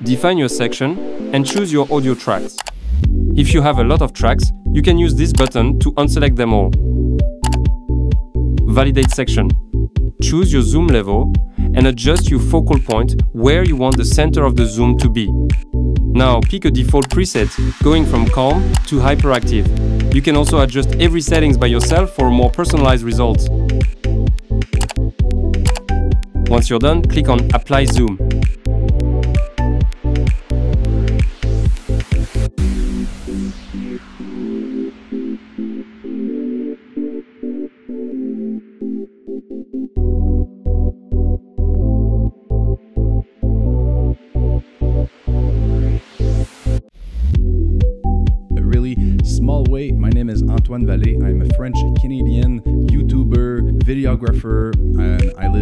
Define your section and choose your audio tracks. If you have a lot of tracks, you can use this button to unselect them all. Validate section. Choose your zoom level and adjust your focal point where you want the center of the zoom to be. Now pick a default preset, going from calm to hyperactive. You can also adjust every settings by yourself for more personalized results. Once you're done, click on Apply Zoom. Small way, my name is Antoine Vallée. I'm a French-Canadian YouTuber, videographer, and I live